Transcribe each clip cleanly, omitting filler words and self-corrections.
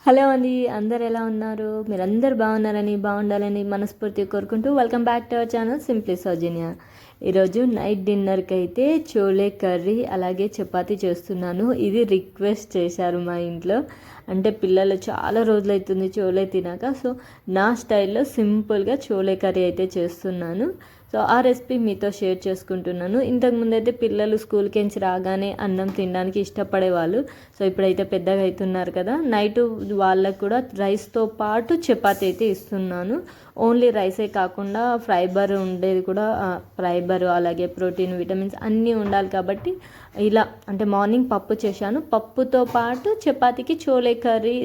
Hello అండి, అందరు ఎలా ఉన్నారు? మీరందరూ బాగుండాలని మనస్ఫూర్తిగా కోరుకుంటూ welcome back to our channel simply Soujanya. ఈరోజు నైట్ డిన్నర్కి అయితే చోలే కర్రీ అలాగే చపాతీ చేస్తున్నాను. ఇది రిక్వెస్ట్ చేశారు మా ఇంట్లో. అంటే పిల్లలు చాలా రోజులవుతుంది చోలే తినాక. సో నా స్టైల్లో సింపుల్గా చోలే కర్రీ అయితే చేస్తున్నాను. సో ఆ రెసిపీ మీతో షేర్ చేసుకుంటున్నాను. ఇంతకుముందు అయితే పిల్లలు స్కూల్కి నుంచి రాగానే అన్నం తినడానికి ఇష్టపడేవాళ్ళు. సో ఇప్పుడైతే పెద్దగా అవుతున్నారు కదా, నైట్ వాళ్ళకు కూడా రైస్తో పాటు చపాతీ అయితే ఇస్తున్నాను. ఓన్లీ రైసే కాకుండా ఫైబర్ ఉండేది కూడా, ఫైబర్ అలాగే ప్రోటీన్ విటమిన్స్ అన్నీ ఉండాలి కాబట్టి ఇలా అంటే మార్నింగ్ పప్పు చేశాను. పప్పుతో పాటు చపాతీకి చోలే కర్రీ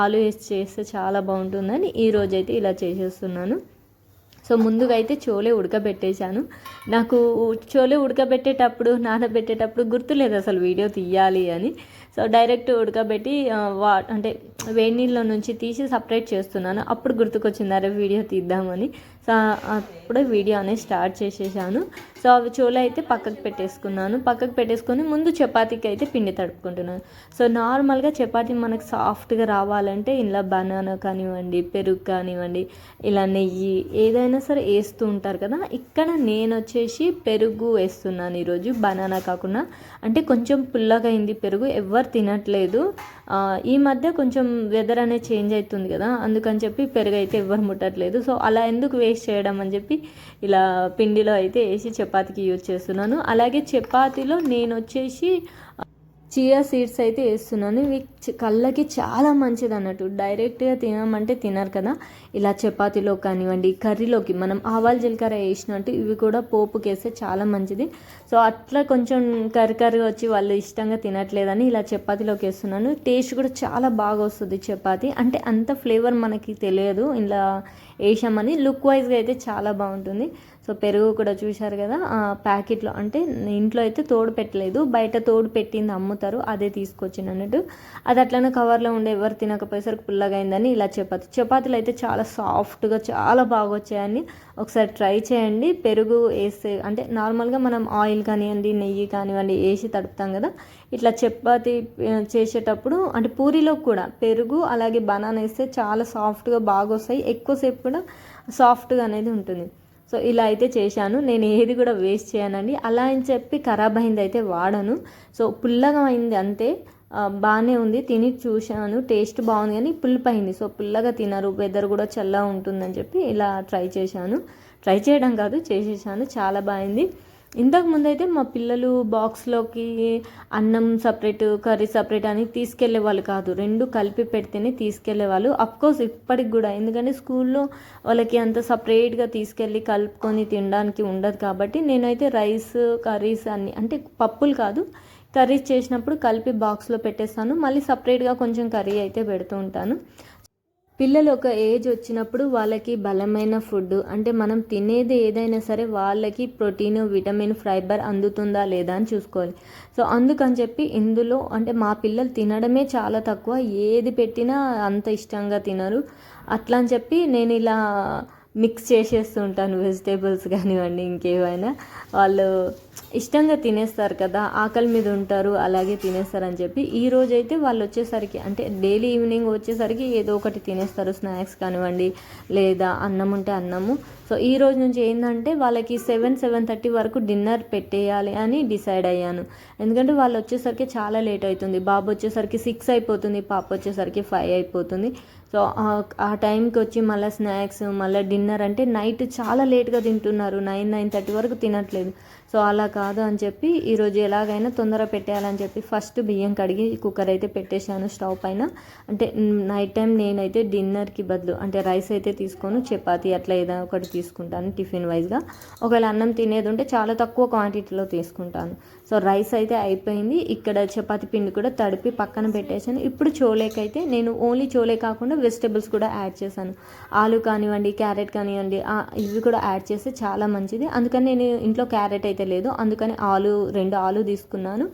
ఆలు వేసి చేస్తే చాలా బాగుంటుందని ఈరోజైతే ఇలా చేసేస్తున్నాను. సో ముందుగా అయితే చోలే ఉడకబెట్టేశాను. నాకు చోలే ఉడకబెట్టేటప్పుడు నానబెట్టేటప్పుడు గుర్తులేదు అసలు వీడియో తీయాలి అని. సో డైరెక్ట్ ఉడకబెట్టి అంటే వేడి నీళ్ళ నుంచి తీసి సపరేట్ చేస్తున్నాను. అప్పుడు గుర్తుకొచ్చింది అరే వీడియో తీద్దామని. సో అప్పుడే వీడియో అనేది స్టార్ట్ చేసేసాను. సో అవి చోలే అయితే పక్కకు పెట్టేసుకొని ముందు చపాతీకి అయితే పిండి తడుపుకుంటున్నాను. సో నార్మల్గా చపాతీ మనకు సాఫ్ట్గా రావాలంటే ఇలా బనానా కానివ్వండి, పెరుగు కానివ్వండి, ఇలా నెయ్యి ఏదైనా సరే వేస్తూ ఉంటారు కదా. ఇక్కడ నేను వచ్చేసి పెరుగు వేస్తున్నాను ఈరోజు, బనానా కాకుండా. అంటే కొంచెం పుల్లగా అయింది పెరుగు, ఎవరు తినట్లేదు. ఈ మధ్య కొంచెం వెదర్ అనేది చేంజ్ అవుతుంది కదా, అందుకని చెప్పి పెరుగు అయితే ఎవ్వరు ముట్టట్లేదు. సో అలా ఎందుకు వేస్ట్ చేయడం అని చెప్పి ఇలా పిండిలో అయితే వేసి చపాతీకి యూజ్ చేస్తున్నాను. అలాగే చపాతీలో నేను వచ్చేసి చియా సీడ్స్ అయితే వేస్తున్నాను. ఇవి కళ్ళకి చాలా మంచిది అన్నట్టు. డైరెక్ట్గా తినమంటే తినరు కదా, ఇలా చపాతీలో కానివ్వండి, కర్రీలోకి మనం ఆవాలు జీలకర్ర వేసినట్టు ఇవి కూడా పోపుకి వేస్తే చాలా మంచిది. సో అట్లా కొంచెం కర్రీ వచ్చి వాళ్ళు ఇష్టంగా తినట్లేదని ఇలా చపాతీలోకి వేస్తున్నాను. టేస్ట్ కూడా చాలా బాగా వస్తుంది చపాతీ. అంటే అంత ఫ్లేవర్ మనకి తెలియదు ఇలా వేసామని. లుక్ వైజ్గా అయితే చాలా బాగుంటుంది. సో పెరుగు కూడా చూశారు కదా, ప్యాకెట్లో అంటే ఇంట్లో అయితే తోడు పెట్టలేదు, బయట తోడు పెట్టింది అమ్ముతారు, అదే తీసుకొచ్చింది అన్నట్టు. అది అట్లనే కవర్లో ఉండే ఎవరు తినకపోయేసరికి పుల్లగా అయిందని ఇలా చపాతీలు అయితే చాలా సాఫ్ట్గా చాలా బాగా వచ్చాయని ఒకసారి ట్రై చేయండి. పెరుగు వేస్తే అంటే నార్మల్గా మనం ఆయిల్ కానివ్వండి, నెయ్యి కానివ్వండి వేసి తడుపుతాం కదా, ఇట్లా చపాతీ చేసేటప్పుడు అంటే పూరీలో కూడా పెరుగు అలాగే బనానా వేస్తే చాలా సాఫ్ట్గా బాగా వస్తాయి, ఎక్కువసేపు కూడా సాఫ్ట్గా అనేది ఉంటుంది. సో ఇలా అయితే చేశాను. నేను ఏది కూడా వేస్ట్ చేయనండి. అలా అని చెప్పి ఖరాబ్ అయింది అయితే వాడను. సో పుల్లగా అయింది అంతే, బాగానే ఉంది. తిని చూశాను, టేస్ట్ బాగుంది కానీ పులుపు అయింది. సో పుల్లగా తినరు, వెదర్ కూడా చల్లగా ఉంటుందని చెప్పి ఇలా ట్రై చేయడం కాదు చేసేసాను. చాలా బాగుంది. ఇంతకుముందు అయితే మా పిల్లలు బాక్స్లోకి అన్నం సపరేట్ కర్రీ సపరేట్ అని తీసుకెళ్లే వాళ్ళు కాదు, రెండు కలిపి పెడితేనే తీసుకెళ్లేవాళ్ళు. అఫ్కోర్స్ ఇప్పటికి కూడా, ఎందుకంటే స్కూల్లో వాళ్ళకి అంత సపరేట్గా తీసుకెళ్ళి కలుపుకొని తినడానికి ఉండదు కాబట్టి నేనైతే రైస్ కర్రీస్ అన్నీ అంటే పప్పులు కాదు కర్రీస్ చేసినప్పుడు కలిపి బాక్స్లో పెట్టేస్తాను. మళ్ళీ సపరేట్గా కొంచెం కర్రీ అయితే పెడుతూ ఉంటాను. పిల్లలు ఒక ఏజ్ వచ్చినప్పుడు వాళ్ళకి బలమైన ఫుడ్ అంటే మనం తినేది ఏదైనా సరే వాళ్ళకి ప్రోటీన్ విటమిన్ ఫైబర్ అందుతుందా లేదా అని చూసుకోవాలి. సో అందుకని చెప్పి ఇందులో అంటే మా పిల్లలు తినడమే చాలా తక్కువ, ఏది పెట్టినా అంత ఇష్టంగా తినరు. అట్లా అని చెప్పి నేను ఇలా మిక్స్ చేసేస్తూ ఉంటాను, వెజిటేబుల్స్ కానివ్వండి ఇంకేమైనా. వాళ్ళు ఇష్టంగా తినేస్తారు కదా, ఆకలి మీద ఉంటారు, అలాగే తినేస్తారని చెప్పి ఈరోజైతే వాళ్ళు వచ్చేసరికి అంటే డైలీ ఈవినింగ్ వచ్చేసరికి ఏదో ఒకటి తినేస్తారు, స్నాక్స్ కానివ్వండి లేదా అన్నం ఉంటే అన్నము. సో ఈ రోజు నుంచి ఏంటంటే వాళ్ళకి 7-7:30 వరకు డిన్నర్ పెట్టేయాలి అని డిసైడ్ అయ్యాను. ఎందుకంటే వాళ్ళు వచ్చేసరికి చాలా లేట్ అవుతుంది. బాబు వచ్చేసరికి 6 అయిపోతుంది, పాప వచ్చేసరికి 5 అయిపోతుంది. సో ఆ టైంకి వచ్చి మళ్ళీ స్నాక్స్ మళ్ళీ డిన్నర్ అంటే నైట్ చాలా లేట్గా తింటున్నారు, 9-9:30 వరకు తినట్లేదు. సో అలా కాదు అని చెప్పి ఈరోజు ఎలాగైనా తొందర పెట్టేయాలని చెప్పి ఫస్ట్ బియ్యం కడిగి కుక్కర్ అయితే పెట్టేశాను స్టవ్ పైన. అంటే నైట్ టైం నేనైతే డిన్నర్కి బదులు అంటే రైస్ అయితే తీసుకోను, చపాతీ అట్లా ఏదో ఒకటి తీసుకుంటాను టిఫిన్ వైజ్గా. ఒకవేళ అన్నం తినేది ఉంటే చాలా తక్కువ క్వాంటిటీలో తీసుకుంటాను. సో రైస్ అయితే అయిపోయింది. ఇక్కడ చపాతీ పిండి కూడా తడిపి పక్కన పెట్టేశాను. ఇప్పుడు చోలేకైతే నేను ఓన్లీ చోలే కాకుండా వెజిటేబుల్స్ కూడా యాడ్ చేశాను. ఆలు కానివ్వండి, క్యారెట్ కానివ్వండి, ఇవి కూడా యాడ్ చేస్తే చాలా మంచిది. అందుకని నేను ఇంట్లో క్యారెట్ అయితే లేదు, అందుకని 2 ఆలు తీసుకున్నాను.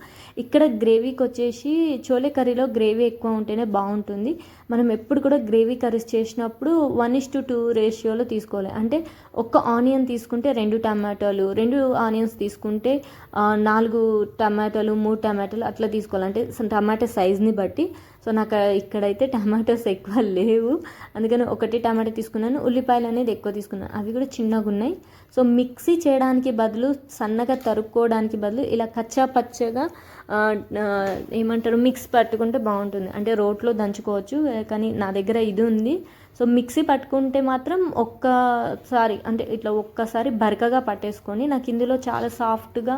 ఇక్కడ గ్రేవీకి వచ్చేసి చోలే కర్రీలో గ్రేవీ ఎక్కువ ఉంటేనే బాగుంటుంది. మనం ఎప్పుడు కూడా గ్రేవీ కర్రీస్ చేసినప్పుడు 1:2 రేషియోలో తీసుకోవాలి. అంటే ఒక్క ఆనియన్ తీసుకుంటే 2 టమాటాలు, 2 ఆనియన్స్ తీసుకుంటే 4 టమాటాలు, 3 టమాటాలు అట్లా తీసుకోవాలి. అంటే టమాటా సైజ్ని బట్టి. సో నాకు ఇక్కడైతే టమాటోస్ ఎక్కువ లేవు, అందుకని ఒకటి టమాటో తీసుకున్నాను. ఉల్లిపాయలు అనేది ఎక్కువ తీసుకున్నాను, అవి కూడా చిన్నగా ఉన్నాయి. సో మిక్సీ చేయడానికి బదులు, సన్నగా తరుక్కోవడానికి బదులు ఇలా కచ్చా పచ్చగా ఏమంటారు మిక్స్ పట్టుకుంటే బాగుంటుంది. అంటే రోట్లో దంచుకోవచ్చు, కానీ నా దగ్గర ఇది ఉంది. సో మిక్సీ పట్టుకుంటే మాత్రం ఒక్కసారి అంటే ఇట్లా ఒక్కసారి బరకగా పట్టేసుకొని, నాకు ఇందులో చాలా సాఫ్ట్గా,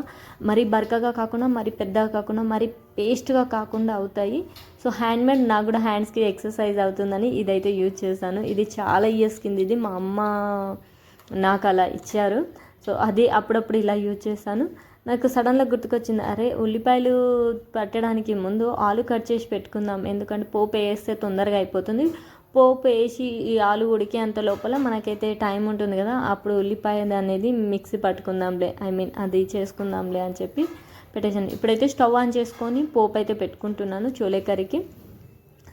మరీ బరకగా కాకుండా మరీ పెద్దగా కాకుండా మరీ పేస్ట్గా కాకుండా అవుతాయి. సో హ్యాండ్మేడ్, నాకు కూడా హ్యాండ్స్కి ఎక్సర్సైజ్ అవుతుందని ఇదైతే యూజ్ చేశాను. ఇది చాలా ఇయర్స్ కింద, ఇది మా అమ్మ నాకు అలా ఇచ్చారు. సో అది అప్పుడప్పుడు ఇలా యూజ్ చేశాను. నాకు సడన్గా గుర్తుకొచ్చింది, అరే ఉల్లిపాయలు పట్టడానికి ముందు ఆలు కట్ చేసి పెట్టుకుందాం, ఎందుకంటే పోపు వేస్తే తొందరగా అయిపోతుంది. పోపు వేసి ఈ ఆలు ఉడికే అంత లోపల మనకైతే టైం ఉంటుంది కదా, అప్పుడు ఉల్లిపాయ అనేది మిక్సీ పట్టుకుందాంలే, అది చేసుకుందాంలే అని చెప్పి పెట్టేసాను. ఇప్పుడైతే స్టవ్ ఆన్ చేసుకొని పోపు అయితే పెట్టుకుంటున్నాను చోలే కర్రీకి.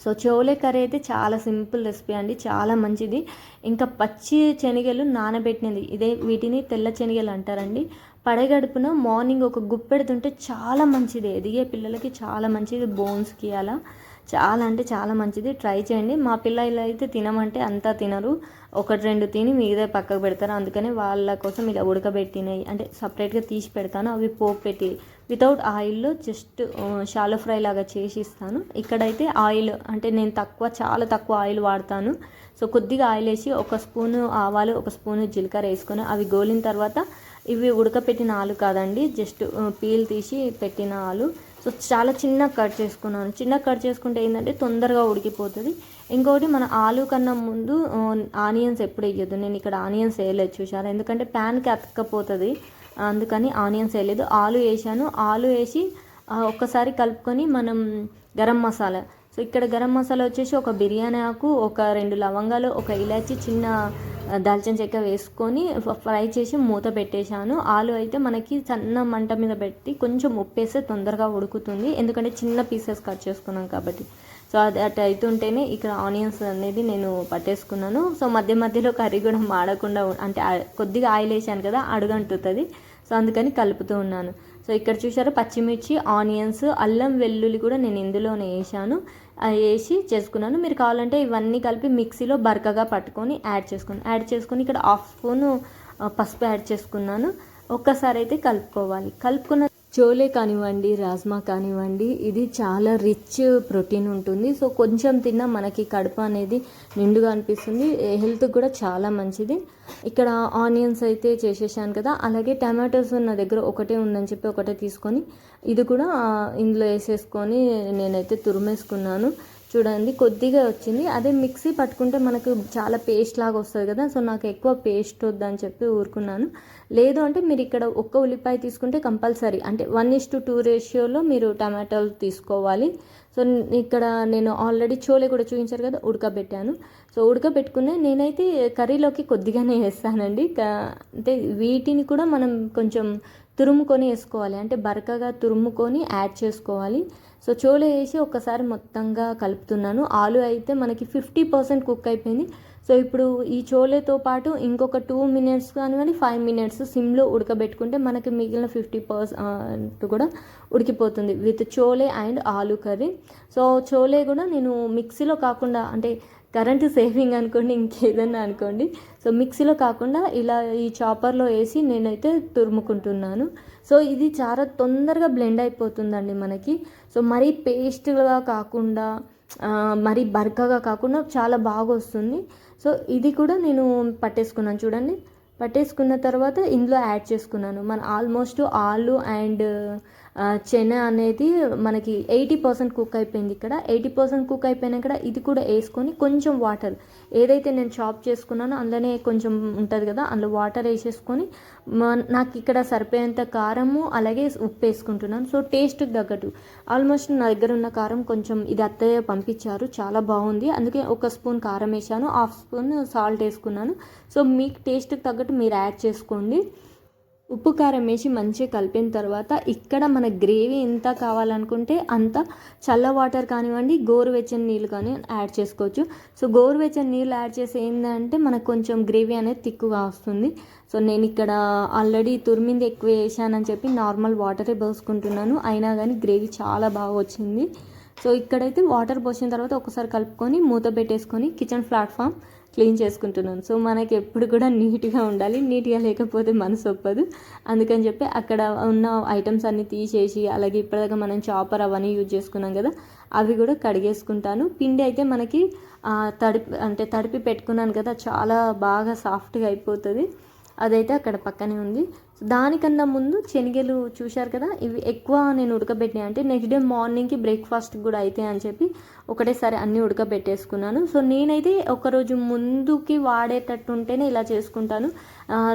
సో చోలే కర్రీ అయితే చాలా సింపుల్ రెసిపీ అండి, చాలా మంచిది. ఇంకా పచ్చి శనగలు నానబెట్టినది, వీటిని తెల్ల శనగలు అంటారండి. పడగడుపున మార్నింగ్ ఒక గుప్పెడు తింటే చాలా మంచిది, ఎదిగే పిల్లలకి చాలా మంచిది, బోన్స్కి అలా చాలా అంటే చాలా మంచిది. ట్రై చేయండి. మా పిల్లలు అయితే తినమంటే అంతా తినరు, ఒకటి రెండు తిని మిగతా పక్కకు పెడతారు. అందుకని వాళ్ళ కోసం ఇలా ఉడకబెట్టినవి అంటే సపరేట్గా తీసి పెడతాను. అవి పోపు పెట్టి వితౌట్ ఆయిల్లో జస్ట్ షాలో ఫ్రై లాగా చేసి ఇస్తాను. ఇక్కడైతే ఆయిల్ అంటే నేను చాలా తక్కువ ఆయిల్ వాడతాను. సో కొద్దిగా ఆయిల్ వేసి ఒక స్పూను ఆవాలు, ఒక స్పూను జీలకర్ర వేసుకొని అవి గోలిన తర్వాత, ఇవి ఉడకపెట్టిన ఆలు కాదండి, జస్ట్ పీల్ తీసి పెట్టిన ఆలు. సో చాలా చిన్నగా కట్ చేసుకున్నాను. చిన్నగా కట్ చేసుకుంటే ఏంటంటే తొందరగా ఉడికిపోతుంది. ఇంకొకటి, మన ఆలు కన్నా ముందు ఆనియన్స్ ఎప్పుడు వేయద్దు. నేను ఇక్కడ ఆనియన్స్ వేయలేదు చూసారా, ఎందుకంటే ప్యాన్కి అతక్కపోతుంది, అందుకని ఆనియన్స్ వేయలేదు. ఆలు వేసాను. ఆలు వేసి ఒక్కసారి కలుపుకొని మనం గరం మసాలా, సో ఇక్కడ గరం మసాలా వచ్చేసి ఒక బిర్యానీ ఆకు, ఒక 2 లవంగాలు, ఒక ఇలాచి, చిన్న దాల్చిన చెక్క వేసుకొని ఫ్రై చేసి మూత పెట్టేశాను. ఆలు అయితే మనకి సన్న మంట మీద పెట్టి కొంచెం ఉప్పేస్తే తొందరగా ఉడుకుతుంది, ఎందుకంటే చిన్న పీసెస్ కట్ చేసుకున్నాం కాబట్టి. సో అది అటు అవుతుంటేనే ఇక్కడ ఆనియన్స్ అనేది నేను పట్టేసుకున్నాను. సో మధ్య మధ్యలో కర్రీ కూడా మాడకుండా, అంటే కొద్దిగా ఆయిల్ వేసాను కదా, అడుగంటుతుంది. సో అందుకని కలుపుతూ ఉన్నాను. సో ఇక్కడ చూసారా, పచ్చిమిర్చి, ఆనియన్స్, అల్లం వెల్లుల్లి కూడా నేను ఇందులోనే వేసాను, వేసి చేసుకున్నాను. మీరు కావాలంటే ఇవన్నీ కలిపి మిక్సీలో బరకగా పట్టుకొని యాడ్ చేసుకొని ఇక్కడ 1/2 స్పూను పసుపు యాడ్ చేసుకున్నాను. ఒక్కసారి అయితే కలుపుకోవాలి. కలుపుకున్న చోలే కానివ్వండి, రాజ్మా కానివ్వండి, ఇది చాలా రిచ్ ప్రోటీన్ ఉంటుంది. సో కొంచెం తిన్నా మనకి కడుపు అనేది నిండుగా అనిపిస్తుంది, హెల్త్కి కూడా చాలా మంచిది. ఇక్కడ ఆనియన్స్ అయితే చేసేసాను కదా, అలాగే టమాటోస్ నా దగ్గర ఒకటే ఉందని చెప్పి ఒకటే తీసుకొని ఇది కూడా ఇందులో వేసేసుకొని నేనైతే తురిమేసుకున్నాను. చూడండి కొద్దిగా వచ్చింది. అదే మిక్సీ పట్టుకుంటే మనకు చాలా పేస్ట్ లాగా వస్తుంది కదా, సో నాకు ఎక్కువ పేస్ట్ వద్దని చెప్పి ఊరుకున్నాను. లేదు అంటే మీరు ఇక్కడ ఒక్క ఉల్లిపాయ తీసుకుంటే కంపల్సరీ, అంటే 1:2 రేషియోలో మీరు టమాటాలు తీసుకోవాలి. సో ఇక్కడ నేను ఆల్రెడీ చోలే కూడా చూపించారు కదా, ఉడకబెట్టాను. సో ఉడకబెట్టుకునే నేనైతే కర్రీలోకి కొద్దిగానే వేస్తానండి. అంటే వీటిని కూడా మనం కొంచెం తురుముకొని వేసుకోవాలి, అంటే బరకగా తురుముకొని యాడ్ చేసుకోవాలి. సో చోలే వేసి ఒక్కసారి మొత్తంగా కలుపుతున్నాను. ఆలు అయితే మనకి 50% కుక్ అయిపోయింది. సో ఇప్పుడు ఈ చోలేతో పాటు ఇంకొక 2 మినిట్స్ కానివ్వండి, 5 మినిట్స్ సిమ్లో ఉడకబెట్టుకుంటే మనకి మిగిలిన 50% కూడా ఉడికిపోతుంది విత్ చోలే అండ్ ఆలు కర్రీ. సో చోలే కూడా నేను మిక్సీలో కాకుండా, అంటే కరెంటు సేవింగ్ అనుకోండి, ఇంకేదన్నా అనుకోండి, సో మిక్సీలో కాకుండా ఇలా ఈ చాపర్లో వేసి నేనైతే తురుముకుంటున్నాను. సో ఇది చాలా తొందరగా బ్లెండ్ అయిపోతుందండి మనకి. సో మరీ పేస్ట్గా కాకుండా, మరీ బరకగా కాకుండా చాలా బాగా వస్తుంది. సో ఇది కూడా నేను పట్టేసుకున్నాను చూడండి. పట్టేసుకున్న తర్వాత ఇందులో యాడ్ చేసుకున్నాను. మన ఆల్మోస్ట్ ఆలు అండ్ చెన అనేది మనకి 80% కుక్ అయిపోయింది. ఇక్కడ 80% కుక్ అయిపోయినాక ఇది కూడా వేసుకొని కొంచెం వాటర్, ఏదైతే నేను చాప్ చేసుకున్నానో అందులోనే కొంచెం ఉంటుంది కదా, అందులో వాటర్ వేసేసుకొని నాకు ఇక్కడ సరిపోయేంత కారము అలాగే ఉప్పు వేసుకుంటున్నాను. సో టేస్ట్కి తగ్గట్టు, ఆల్మోస్ట్ నా దగ్గర ఉన్న కారం కొంచెం, ఇది అత్తయ్య పంపించారు, చాలా బాగుంది, అందుకే 1 స్పూన్ కారం వేసాను, 1/2 స్పూన్ సాల్ట్ వేసుకున్నాను. సో మీకు టేస్ట్కి తగ్గట్టు మీరు యాడ్ చేసుకోండి. ఉప్పు కారం వేసి మంచిగా కలిపిన తర్వాత ఇక్కడ మన గ్రేవీ ఎంత కావాలనుకుంటే అంత చల్ల వాటర్ కానివ్వండి, గోరువెచ్చని నీళ్ళు కానీ యాడ్ చేసుకోవచ్చు. సో గోరువెచ్చని నీళ్ళు యాడ్ చేసి ఏంటంటే మనకు కొంచెం గ్రేవీ అనేది తిక్కుగా వస్తుంది. సో నేను ఇక్కడ ఆల్రెడీ తురిమింది ఎక్కువ వేసానని చెప్పి నార్మల్ వాటరే పోసుకుంటున్నాను, అయినా కానీ గ్రేవీ చాలా బాగా వచ్చింది. సో ఇక్కడైతే వాటర్ పోసిన తర్వాత ఒకసారి కలుపుకొని మూత పెట్టేసుకొని కిచెన్ ప్లాట్ఫామ్ క్లీన్ చేసుకుంటున్నాను. సో మనకి ఎప్పుడు కూడా నీట్గా ఉండాలి, నీట్గా లేకపోతే మనసు ఒప్పదు. అందుకని చెప్పి అక్కడ ఉన్న ఐటమ్స్ అన్నీ తీసేసి, అలాగే ఇప్పటిదాకా మనం చాపర్ అవన్నీ యూజ్ చేసుకున్నాం కదా, అవి కూడా కడిగేసుకుంటాను. పిండి అయితే మనకి తడిపి పెట్టుకున్నాను కదా, చాలా బాగా సాఫ్ట్గా అయిపోతుంది. అదైతే అక్కడ పక్కనే ఉంది. దానికన్నా ముందు శనగలు చూశారు కదా, ఇవి ఎక్కువ నేను ఉడకబెట్టినాయి, అంటే నెక్స్ట్ డే మార్నింగ్కి బ్రేక్ఫాస్ట్ కూడా అవుతాయి అని చెప్పి ఒకటేసారి అన్నీ ఉడకబెట్టేసుకున్నాను. సో నేనైతే ఒకరోజు ముందుకి వాడేటట్టు ఉంటేనే ఇలా చేసుకుంటాను.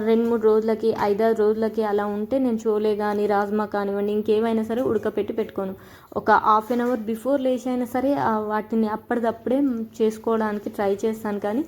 2-3 రోజులకి 5-6 రోజులకి అలా ఉంటే నేను చోలే కానీ రాజ్మా కానివ్వండి ఇంకేమైనా సరే ఉడకపెట్టి పెట్టుకోను. ఒక హాఫ్ అన్ అవర్ బిఫోర్ లేచైనా సరే వాటిని అప్పటిదప్పుడే చేసుకోవడానికి ట్రై చేస్తాను. కానీ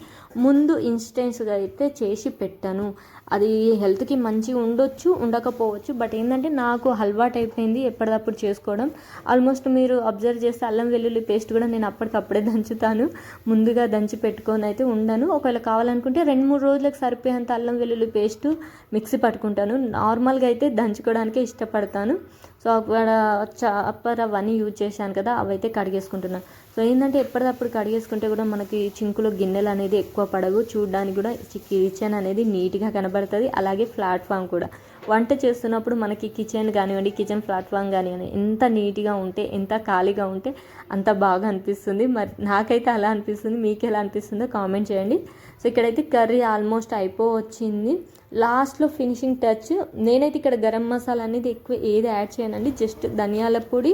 ముందు ఇన్స్టెంట్స్గా అయితే చేసి పెట్టాను. అది హెల్త్కి మంచిగా ఉండొచ్చు, ఉండకపోవచ్చు. బట్ ఏంటంటే నాకు అలవాటు అయిపోయింది ఎప్పటికప్పుడు చేసుకోవడం. ఆల్మోస్ట్ మీరు అబ్జర్వ్ చేస్తే అల్లం వెల్లుల్లి పేస్ట్ కూడా నేను అప్పటికప్పుడే దంచుతాను, ముందుగా దంచి పెట్టుకొని అయితే ఉండను. ఒకవేళ కావాలనుకుంటే 2-3 రోజులకు సరిపోయేంత అల్లం వెల్లుల్లి పేస్ట్ మిక్సీ పట్టుకుంటాను. నార్మల్గా అయితే దంచుకోవడానికే ఇష్టపడతాను. సో అక్కడ చాపర్ అవన్నీ యూజ్ చేశాను కదా, అవైతే కడిగేసుకుంటున్నాను. సో ఏంటంటే ఎప్పటికప్పుడు కడిగేసుకుంటే కూడా మనకి చింకులో గిన్నెలు అనేది ఎక్కువ పడవు, చూడడానికి కూడా కిచెన్ అనేది నీట్గా కనబడుతుంది. అలాగే ప్లాట్ఫామ్ కూడా వంట చేస్తున్నప్పుడు మనకి కిచెన్ కానివ్వండి, కిచెన్ ప్లాట్ఫామ్ కానివ్వండి ఎంత నీట్గా ఉంటే, ఎంత ఖాళీగా ఉంటే అంత బాగా అనిపిస్తుంది. మరి నాకైతే అలా అనిపిస్తుంది, మీకు ఎలా అనిపిస్తుందో కామెంట్ చేయండి. సో ఇక్కడైతే కర్రీ ఆల్మోస్ట్ అయిపోవచ్చింది. లాస్ట్లో ఫినిషింగ్ టచ్ నేనైతే ఇక్కడ గరం మసాలా అనేది ఎక్కువ ఏది యాడ్ చేయనండి, జస్ట్ ధనియాల పొడి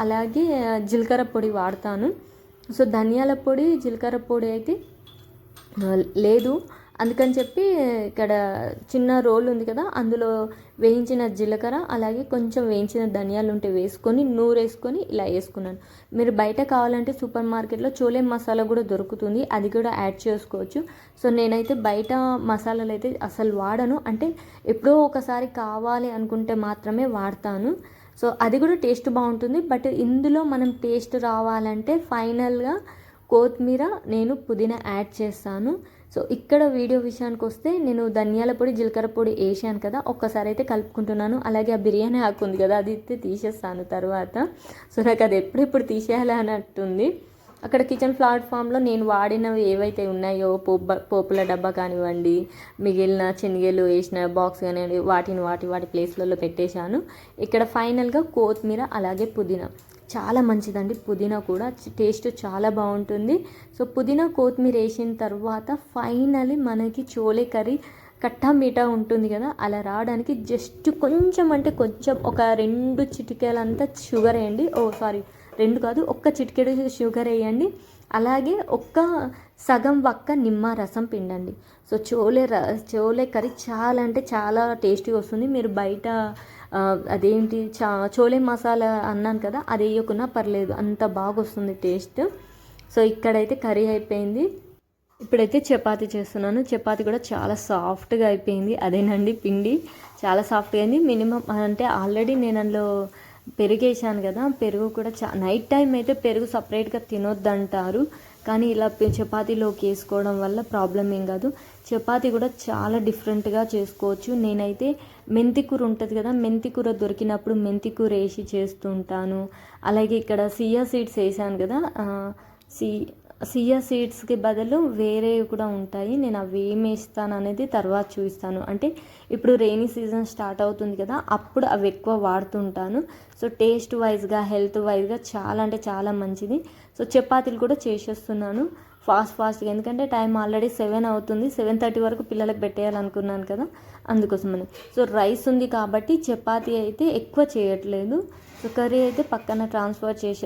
అలాగే జీలకర్ర పొడి వాడతాను. సో ధనియాల పొడి జీలకర్ర పొడి అయితే లేదు, అందుకని చెప్పి ఇక్కడ చిన్న రోల్ ఉంది కదా, అందులో వేయించిన జీలకర్ర అలాగే కొంచెం వేయించిన ధనియాలు ఉంటే వేసుకొని నూరేసుకొని ఇలా వేసుకున్నాను. మీరు బయట కావాలంటే సూపర్ మార్కెట్లో చోలే మసాలా కూడా దొరుకుతుంది, అది కూడా యాడ్ చేసుకోవచ్చు. సో నేనైతే బయట మసాలాలు అయితే అసలు వాడను, అంటే ఎప్పుడో ఒకసారి కావాలి అనుకుంటే మాత్రమే వాడతాను. సో అది కూడా టేస్ట్ బాగుంటుంది. బట్ ఇందులో మనం టేస్ట్ రావాలంటే ఫైనల్గా కొత్తిమీర నేను పుదీనా యాడ్ చేస్తాను. సో ఇక్కడ వీడియో విషయానికి వస్తే నేను ధనియాల పొడి జీలకర్ర పొడి వేసాను కదా, ఒక్కసారి అయితే కలుపుకుంటున్నాను. అలాగే ఆ బిర్యానీ ఆకు ఉంది కదా, అది అయితే తీసేస్తాను తర్వాత. సో నాకు అది ఎప్పుడెప్పుడు తీసేయాలి అన్నట్టుంది. అక్కడ కిచెన్ ప్లాట్ఫామ్లో నేను వాడినవి ఏవైతే ఉన్నాయో పోపుల డబ్బా కానివ్వండి, మిగిలిన శనగలు వేసిన బాక్స్ కానివ్వండి, వాటి ప్లేస్లలో పెట్టేశాను. ఇక్కడ ఫైనల్గా కొత్తిమీర అలాగే పుదీనా చాలా మంచిదండి, పుదీనా కూడా టేస్ట్ చాలా బాగుంటుంది. సో పుదీనా కొత్తిమీర వేసిన తర్వాత ఫైనలీ మనకి చోలే కర్రీ కట్టా మీఠా ఉంటుంది కదా, అలా రావడానికి జస్ట్ కొంచెం అంటే కొంచెం ఒక 2 చిటికెలంతా షుగర్ వేయండి. సారీ 2 కాదు, ఒక్క చిటికెడు షుగర్ వేయండి. అలాగే సగం వక్క నిమ్మ రసం పిండండి. సో చోలే కర్రీ చాలా అంటే చాలా టేస్టీగా వస్తుంది. మీరు బయట అదేంటి చోలే మసాలా అన్నాను కదా, అది వేయకున్నా పర్లేదు, అంత బాగా వస్తుంది టేస్ట్. సో ఇక్కడైతే కర్రీ అయిపోయింది. ఇప్పుడైతే చపాతీ చేస్తున్నాను. చపాతీ కూడా చాలా సాఫ్ట్గా అయిపోయింది. అదేనండి పిండి చాలా సాఫ్ట్గా అయింది. మినిమం అంటే ఆల్రెడీ నేను అందులో పెరుగు వేసాను కదా, పెరుగు కూడా నైట్ టైం అయితే పెరుగు సపరేట్గా తినొద్దంటారు, కానీ ఇలా చపాతీలోకి వేసుకోవడం వల్ల ప్రాబ్లం ఏం కాదు. చపాతీ కూడా చాలా డిఫరెంట్గా చేసుకోవచ్చు. నేనైతే మెంతికూర ఉంటుంది కదా, మెంతికూర దొరికినప్పుడు మెంతికూర వేసి చేస్తుంటాను. అలాగే ఇక్కడ సియా సీడ్స్ వేసాను కదా, సియా సీడ్స్కి బదులు వేరే కూడా ఉంటాయి, నేను అవి ఏమి వేస్తాను అనేది తర్వాత చూపిస్తాను. అంటే ఇప్పుడు రెయినీ సీజన్ స్టార్ట్ అవుతుంది కదా, అప్పుడు అవి ఎక్కువ వాడుతుంటాను. సో టేస్ట్ వైజ్గా హెల్త్ వైజ్గా చాలా అంటే చాలా మంచిది. సో చపాతీలు కూడా చేసేస్తున్నాను ఫాస్ట్గా, ఎందుకంటే టైం ఆల్రెడీ 7 అవుతుంది. 7:30 వరకు పిల్లలకు పెట్టేయాలనుకున్నాను కదా, అందుకోసమని. సో రైస్ ఉంది కాబట్టి చపాతీ అయితే ఎక్కువ చేయట్లేదు. సో కర్రీ అయితే పక్కన ట్రాన్స్ఫర్ చేసి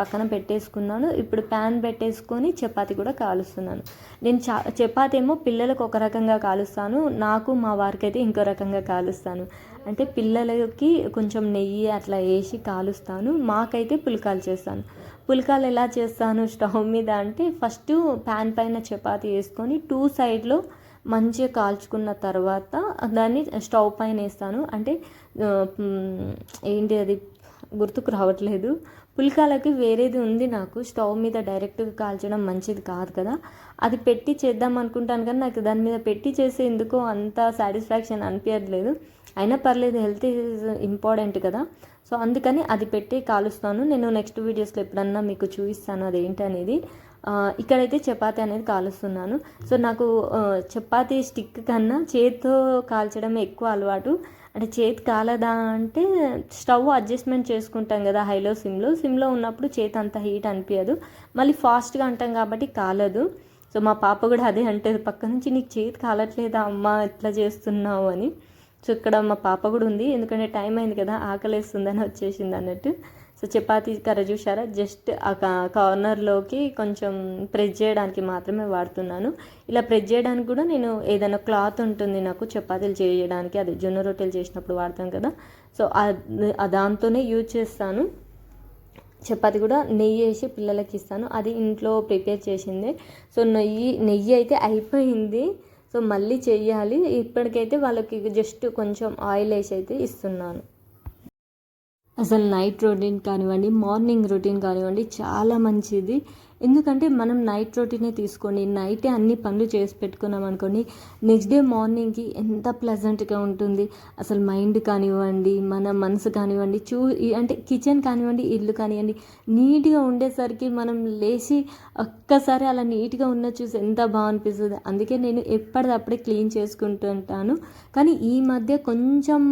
పక్కన పెట్టేసుకున్నాను. ఇప్పుడు ప్యాన్ పెట్టేసుకొని చపాతీ కూడా కాలుస్తున్నాను. నేను చపాతీ ఏమో పిల్లలకు ఒక రకంగా కాలుస్తాను, నాకు మా వారికి అయితే ఇంకో రకంగా కాలుస్తాను. అంటే పిల్లలకి కొంచెం నెయ్యి అట్లా వేసి కాలుస్తాను, మాకైతే పుల్కాలు చేస్తాను. పుల్కాలు ఎలా చేస్తాను స్టవ్ మీద అంటే, ఫస్ట్ ప్యాన్ పైన చపాతీ వేసుకొని 2 సైడ్లో మంచిగా కాల్చుకున్న తర్వాత దాన్ని స్టవ్ పైన వేస్తాను. అంటే ఏంటి అది గుర్తుకు రావట్లేదు, పుల్కాలకి వేరేది ఉంది నాకు, స్టవ్ మీద డైరెక్ట్గా కాల్చడం మంచిది కాదు కదా, అది పెట్టి చేద్దాం అనుకుంటాను కానీ నాకు దాని మీద పెట్టి చేసే ఎందుకో అంత సాటిస్ఫాక్షన్ అనిపించట్లేదు. అయినా పర్లేదు, హెల్త్ ఈజ్ ఇంపార్టెంట్ కదా, సో అందుకని అది పెట్టి కాలుస్తాను. నేను నెక్స్ట్ వీడియోస్లో ఎప్పుడన్నా మీకు చూపిస్తాను అదేంటి అనేది. ఇక్కడైతే చపాతీ అనేది కాలుస్తున్నాను. సో నాకు చపాతీ స్టిక్ కన్నా చేతితో కాల్చడం ఎక్కువ అలవాటు. అంటే చేతి కాలదా అంటే స్టవ్ అడ్జస్ట్మెంట్ చేసుకుంటాం కదా, హైలో సిమ్లో ఉన్నప్పుడు చేతి అంత హీట్ అనిపించదు, మళ్ళీ ఫాస్ట్గా అంటాం కాబట్టి కాలదు. సో మా పాప కూడా అదే అంటేది పక్క నుంచి, నీకు చేతి కాలట్లేదా అమ్మ ఎట్లా చేస్తున్నావు అని. సో ఇక్కడ మా పాప కూడా ఉంది, ఎందుకంటే టైం అయింది కదా, ఆకలేస్తుందని వచ్చేసింది అన్నట్టు. సో చపాతీ కర్ర చూసారా, జస్ట్ ఆ కార్నర్లోకి కొంచెం ప్రెస్ చేయడానికి మాత్రమే వాడుతున్నాను. ఇలా ప్రెస్ చేయడానికి కూడా నేను ఏదైనా క్లాత్ ఉంటుంది నాకు చపాతీలు చేయడానికి, అదే జొన్న రొట్టెలు చేసినప్పుడు వాడతాం కదా, సో దాంతోనే యూజ్ చేస్తాను. చపాతి కూడా నెయ్యి వేసి పిల్లలకి ఇస్తాను, అది ఇంట్లో ప్రిపేర్ చేసిందే. సో నెయ్యి అయితే అయిపోయింది, సో మళ్ళీ చెయ్యాలి. ఇప్పటికైతే వాళ్ళకి జస్ట్ కొంచెం ఆయిల్ వేసి అయితే ఇస్తున్నాను. అసలు నైట్ రొటీన్ కానివ్వండి, మార్నింగ్ రొటీన్ కానివ్వండి చాలా మంచిది. ఎందుకంటే మనం నైట్ రొటీనే తీసుకోండి, నైటే అన్ని పనులు చేసి పెట్టుకున్నాం అనుకోండి, నెక్స్ట్ డే మార్నింగ్కి ఎంత ప్లెజెంట్గా ఉంటుంది. అసలు మైండ్ కానివ్వండి, మన మనసు కానివ్వండి, అంటే కిచెన్ కానివ్వండి, ఇల్లు కానివ్వండి, నీట్గా ఉండేసరికి మనం లేచి ఒక్కసారి అలా నీట్గా ఉన్న చూసి ఎంత బాగా అనిపిస్తుంది. అందుకే నేను ఎప్పటికప్పుడే క్లీన్ చేసుకుంటూ ఉంటాను. కానీ ఈ మధ్య కొంచెం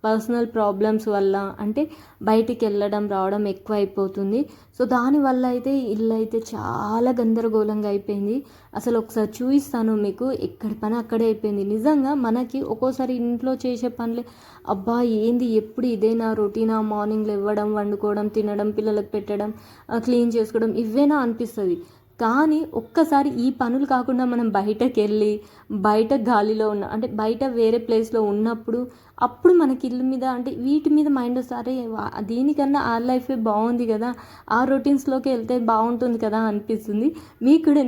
పర్సనల్ ప్రాబ్లమ్స్ వల్ల, అంటే బయటికి వెళ్ళడం రావడం ఎక్కువ అయిపోతుంది. సో దానివల్ల అయితే ఇల్లు అయితే చాలా గందరగోళంగా అయిపోయింది. అసలు ఒకసారి చూపిస్తాను మీకు, ఎక్కడి పని అక్కడే అయిపోయింది. నిజంగా మనకి ఒక్కోసారి ఇంట్లో చేసే పనులే, అబ్బా ఏంది ఎప్పుడు ఇదేనా రొటీనా, మార్నింగ్ లేవడం, వండుకోవడం, తినడం, పిల్లలకు పెట్టడం, క్లీన్ చేసుకోవడం, ఇవేనా అనిపిస్తుంది. కానీ ఒక్కసారి ఈ పనులు కాకుండా మనం బయటకు వెళ్ళి బయట గాలిలో ఉన్న, అంటే బయట వేరే ప్లేస్లో ఉన్నప్పుడు, అప్పుడు మనకి ఇల్లు మీద అంటే వీటి మీద మైండ్ సరే దీనికన్నా ఆ లైఫే బాగుంది కదా, ఆ రొటీన్స్లోకి వెళ్తే బాగుంటుంది కదా అనిపిస్తుంది. మీకు కూడా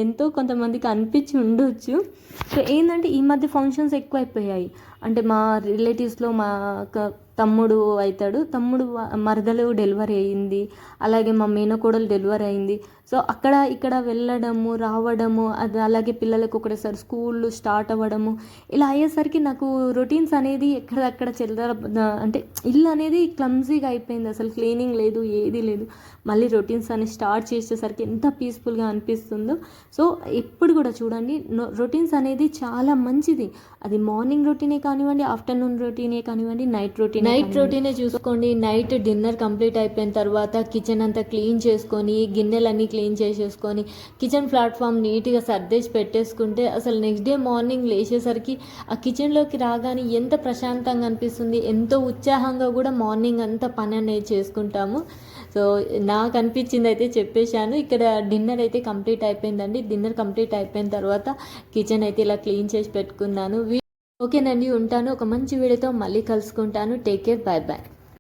ఎంతో కొంతమందికి అనిపించి ఉండొచ్చు. సో ఏంటంటే ఈ మధ్య ఫంక్షన్స్ ఎక్కువ అయిపోయాయి. అంటే మా రిలేటివ్స్లో మా తమ్ముడు అవుతాడు, తమ్ముడు మరదలు డెలివరీ అయ్యింది, అలాగే మా మేనకోడలు డెలివరీ అయింది. సో అక్కడ ఇక్కడ వెళ్ళడము రావడము, అది అలాగే పిల్లలకు ఒకటేసారి స్కూళ్ళు స్టార్ట్ అవ్వడము, ఇలా అయ్యేసరికి నాకు రొటీన్స్ అనేది ఎక్కడక్కడ అంటే ఇల్లు అనేది క్లమ్జీగా అయిపోయింది. అసలు క్లీనింగ్ లేదు, ఏది లేదు. మళ్ళీ రొటీన్స్ అని స్టార్ట్ చేసేసరికి ఎంత పీస్ఫుల్గా అనిపిస్తుందో. సో ఎప్పుడు కూడా చూడండి, రొటీన్స్ అనేది చాలా మంచిది. అది మార్నింగ్ రొటీనే కానివ్వండి, ఆఫ్టర్నూన్ రొటీనే కానివ్వండి, నైట్ రొటీనే చూసుకోండి. నైట్ డిన్నర్ కంప్లీట్ అయిపోయిన తర్వాత కిచెన్ అంతా క్లీన్ చేసుకొని, గిన్నెలన్నీ క్లీన్ చేసేసుకొని, కిచెన్ ప్లాట్ఫామ్ నీట్గా సర్దేసి పెట్టేసుకుంటే అసలు నెక్స్ట్ డే మార్నింగ్ లేచేసరికి ఆ కిచెన్లోకి రాగానే ఎంత ప్రశాంతంగా అనిపిస్తుంది, ఎంతో ఉత్సాహంగా కూడా మార్నింగ్ అంతా పని అనేది చేసుకుంటాము. సో నాకు అనిపించింది అయితే చెప్పేశాను. ఇక్కడ డిన్నర్ అయితే కంప్లీట్ అయిపోయిందండి. డిన్నర్ కంప్లీట్ అయిపోయిన తర్వాత కిచెన్ అయితే ఇలా క్లీన్ చేసి పెట్టుకున్నాను. ఓకేనండి, ఉంటాను. ఒక మంచి వీడియోతో మళ్ళీ కలుసుకుంటాను. Take care, bye bye.